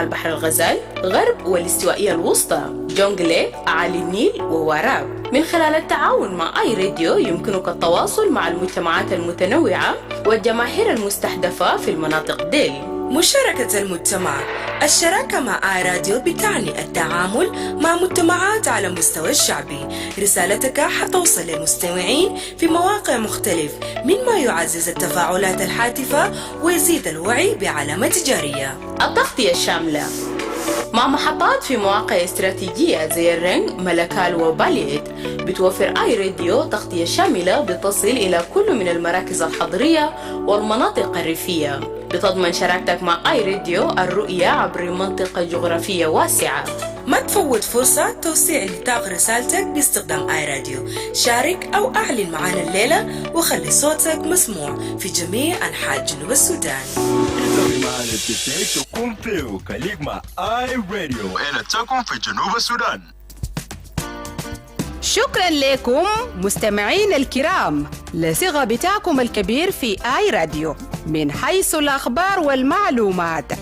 البحر الغزال، غرب والاستوائية الوسطى، جونغلي، أعالي النيل ووراب. من خلال التعاون مع آي راديو يمكنك التواصل مع المجتمعات المتنوعة والجماهير المستهدفة في المناطق ديل. مشاركة المجتمع. الشراكة مع آي راديو بتعني التعامل مع مجتمعات على مستوى الشعبي. رسالتك حتوصل للمستمعين في مواقع مختلف، مما يعزز التفاعلات الهاتفة ويزيد الوعي بعلامة تجارية. التغطية الشاملة مع محطات في مواقع استراتيجية زي الرنج، ملكال وباليت. بتوفر آي راديو تغطية شاملة بتصل إلى كل من المراكز الحضرية والمناطق الريفية. بتضمن شراكتك مع آي راديو الرؤية عبر منطقة جغرافية واسعة. ما تفوت فرصة توسيع نطاق رسالتك باستخدام آي راديو. شارك أو أعلن معنا الليلة وخلي صوتك مسموع في جميع أنحاء جنوب السودان. تكون فيه خليك مع آي راديو وأنا تكون في جنوب السودان. شكرا لكم مستمعين الكرام لصغة بتاعكم الكبير في آي راديو من حيث الأخبار والمعلومات.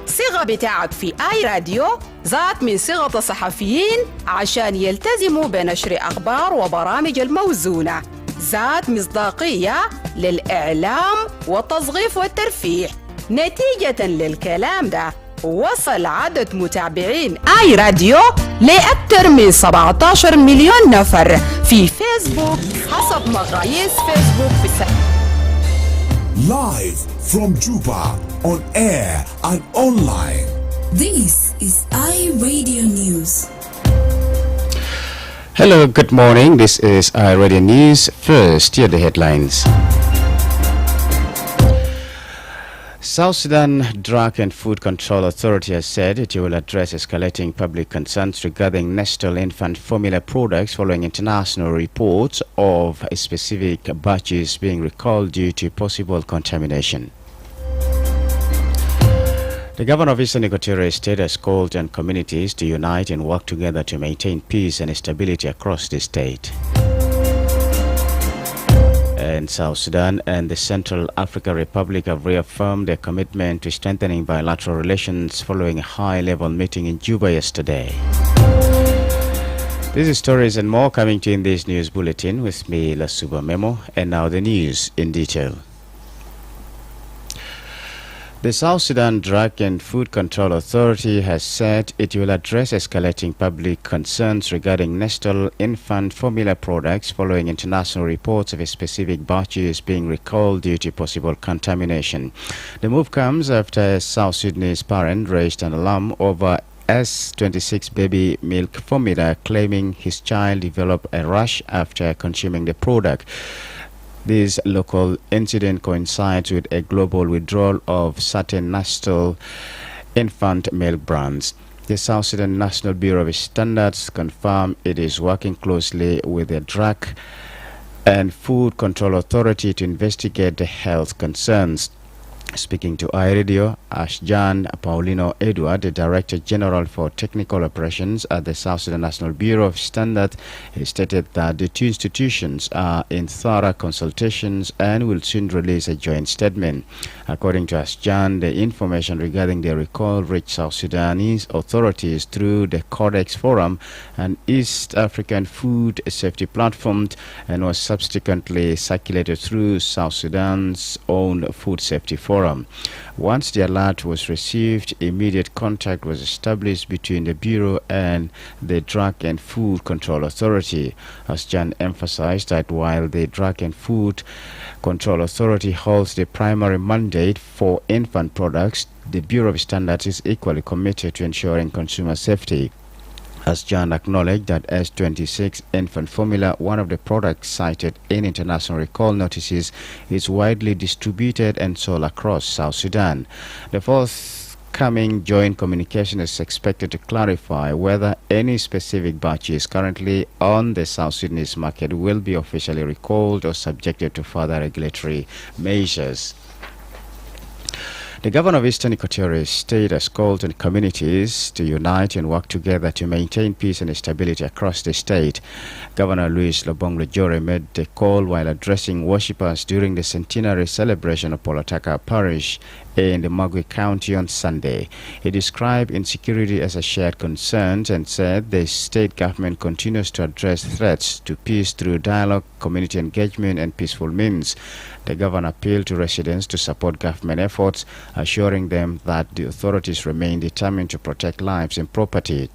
صغة بتاعك في آي راديو ذات من صغة الصحفيين عشان يلتزموا بنشر أخبار وبرامج الموزونة، ذات مصداقية للإعلام والتصغيف والترفيه. نتيجة للكلام ده وصل عدد متابعين آي راديو لأكثر من 17 مليون نفر في فيسبوك حسب مقاييس فيسبوك في Live from Juba, on air and online. This is iRadio News. Hello, good morning. This is iRadio News. First, here are the headlines. South Sudan Drug and Food Control Authority has said it will address escalating public concerns regarding Nestle infant formula products following international reports of specific batches being recalled due to possible contamination. The governor of Eastern Equatorial State has called on communities to unite and work together to maintain peace and stability across the state. And South Sudan and the Central African Republic have reaffirmed their commitment to strengthening bilateral relations following a high-level meeting in Juba yesterday. These stories and more coming to you in this news bulletin with me, Lasuba Memo, and now the news in detail. The South Sudan Drug and Food Control Authority has said it will address escalating public concerns regarding Nestle infant formula products following international reports of specific batches being recalled due to possible contamination. The move comes after a South Sudanese parent raised an alarm over S26 baby milk formula, claiming his child developed a rash after consuming the product. This local incident coincides with a global withdrawal of certain Nestle infant milk brands. The South Sudan National Bureau of Standards confirmed it is working closely with the Drug and Food Control Authority to investigate the health concerns. Speaking to iRadio, Ashjan Paulino Edward, the Director General for Technical Operations at the South Sudan National Bureau of Standards, he stated that the two institutions are in thorough consultations and will soon release a joint statement. According to Ashjan, the information regarding the recall reached South Sudanese authorities through the Codex Forum, an East African food safety platform, and was subsequently circulated through South Sudan's own food safety forum. Once the alert was received, immediate contact was established between the Bureau and the Drug and Food Control Authority. As Jan emphasized that while the Drug and Food Control Authority holds the primary mandate for infant products, the Bureau of Standards is equally committed to ensuring consumer safety. As John acknowledged that S26 infant formula, one of the products cited in international recall notices, is widely distributed and sold across South Sudan. The forthcoming joint communication is expected to clarify whether any specific batches currently on the South Sudanese market will be officially recalled or subjected to further regulatory measures. The governor of Eastern Equatorial State has called on communities to unite and work together to maintain peace and stability across the state. Governor Luis Lobong Lejore made the call while addressing worshippers during the centenary celebration of Polotaka Parish in the Magui County on Sunday. He described insecurity as a shared concern and said the state government continues to address threats to peace through dialogue, community engagement, and peaceful means. The governor appealed to residents to support government efforts, assuring them that the authorities remain determined to protect lives and property.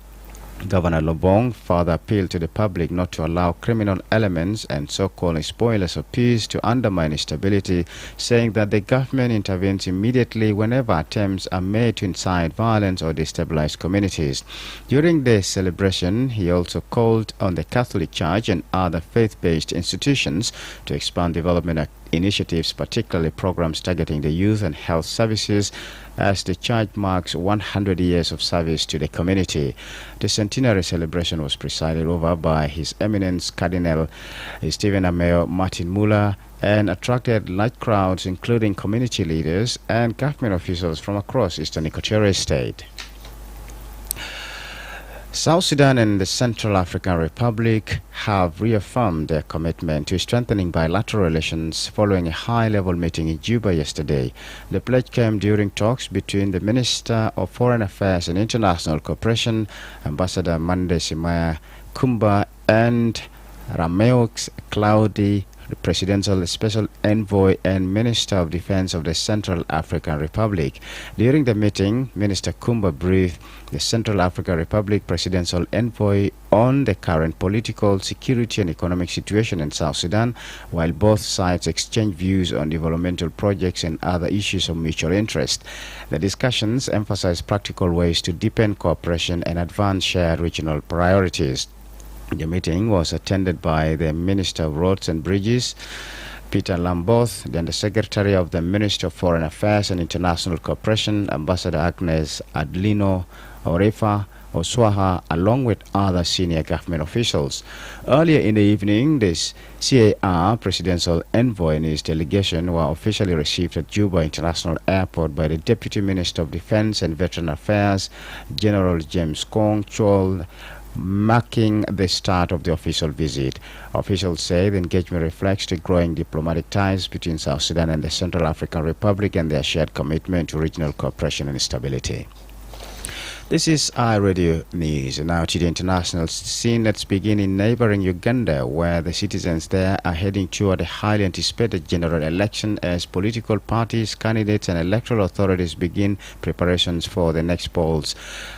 Governor Lobong further appealed to the public not to allow criminal elements and so-called spoilers of peace to undermine stability, saying that the government intervenes immediately whenever attempts are made to incite violence or destabilize communities. During the celebration, he also called on the Catholic Church and other faith-based institutions to expand development initiatives, particularly programs targeting the youth and health services, as the church marks 100 years of service to the community. The centenary celebration was presided over by His Eminence Cardinal Stephen Ameo Martin Muller and attracted large crowds, including community leaders and government officials from across Eastern Equatorial State. South Sudan and the Central African Republic have reaffirmed their commitment to strengthening bilateral relations following a high-level meeting in Juba yesterday. The pledge came during talks between the Minister of Foreign Affairs and International Cooperation, Ambassador Mande Simaya Kumba, and Rameaux Claudi, the Presidential Special Envoy and Minister of Defense of the Central African Republic. During the meeting, Minister Kumba briefed the Central African Republic Presidential Envoy on the current political, security and economic situation in South Sudan, while both sides exchanged views on developmental projects and other issues of mutual interest. The discussions emphasized practical ways to deepen cooperation and advance shared regional priorities. The meeting was attended by the Minister of Roads and Bridges, Peter Lamboth, then the Secretary of the Ministry of Foreign Affairs and International Cooperation, Ambassador Agnes Adlino Orefa Oswaha, along with other senior government officials. Earlier in the evening, this CAR Presidential Envoy and his delegation were officially received at Juba International Airport by the Deputy Minister of Defense and Veteran Affairs, General James Kong Chol, marking the start of the official visit. Officials say the engagement reflects the growing diplomatic ties between South Sudan and the Central African Republic and their shared commitment to regional cooperation and stability. This is iRadio News. Now to the international scene. Let's begin in neighboring Uganda, where the citizens there are heading toward a highly anticipated general election as political parties, candidates and electoral authorities begin preparations for the next polls.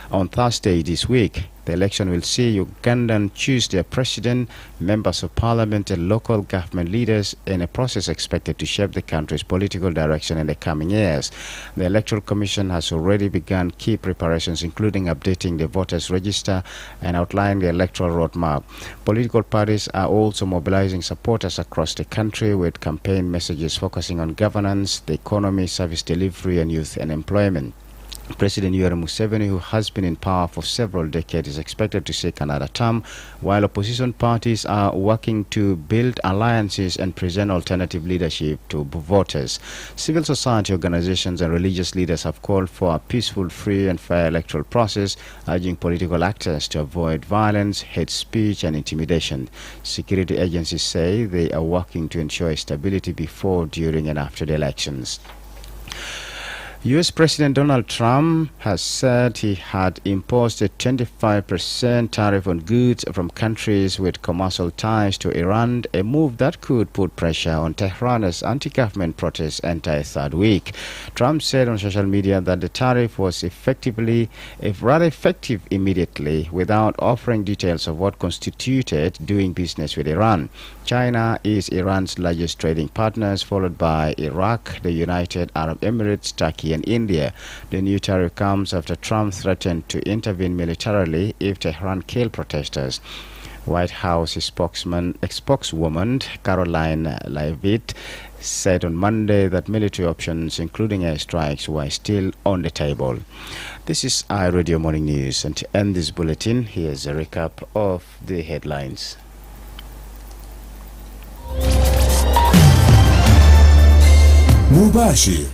On Thursday this week, the election will see Ugandan choose their president, members of parliament and local government leaders in a process expected to shape the country's political direction in the coming years. The Electoral Commission has already begun key preparations, including updating the voters register and outlining the electoral roadmap. Political parties are also mobilizing supporters across the country with campaign messages focusing on governance, the economy, service delivery and youth and employment. President Yoweri Museveni, who has been in power for several decades, is expected to seek another term, while opposition parties are working to build alliances and present alternative leadership to voters. Civil society organizations and religious leaders have called for a peaceful, free and fair electoral process, urging political actors to avoid violence, hate speech and intimidation. Security agencies say they are working to ensure stability before, during and after the elections. U.S. President Donald Trump has said he had imposed a 25% tariff on goods from countries with commercial ties to Iran, a move that could put pressure on Tehran as anti-government protests enter a third week. Trump said on social media that the tariff was rather effective immediately, without offering details of what constituted doing business with Iran. China is Iran's largest trading partners, followed by Iraq, the United Arab Emirates, Turkey and India. The new tariff comes after Trump threatened to intervene militarily if Tehran killed protesters. White House spokeswoman Caroline Leavitt said on Monday that military options, including airstrikes, were still on the table. This is iRadio Morning News, and to end this bulletin, here's a recap of the headlines. مباشر.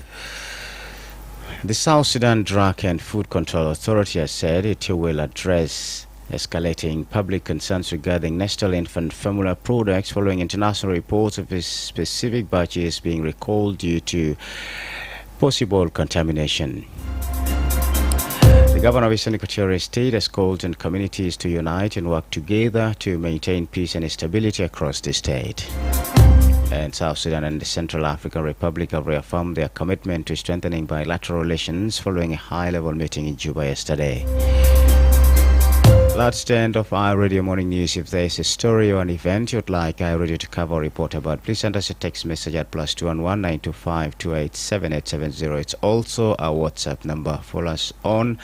The South Sudan Drug and Food Control Authority has said it will address escalating public concerns regarding Nestle infant formula products following international reports of specific batches being recalled due to possible contamination. The governor of Eastern Equatorial State has called on communities to unite and work together to maintain peace and stability across the state. And South Sudan and the Central African Republic have reaffirmed their commitment to strengthening bilateral relations following a high-level meeting in Juba yesterday. That's the end of iRadio Morning News. If there is a story or an event you'd like iRadio to cover or report about, please send us a text message at +211 925 287870. It's also our WhatsApp number. Follow us on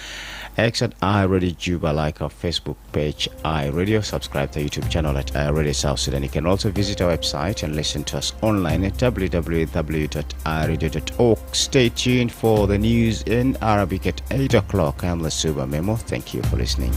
X at iRadio Juba, like our Facebook page iRadio. Subscribe to our YouTube channel at iRadio South Sudan. You can also visit our website and listen to us online at www.iradio.org. Stay tuned for the news in Arabic at 8 o'clock. I'm Lasuba Memo. Thank you for listening.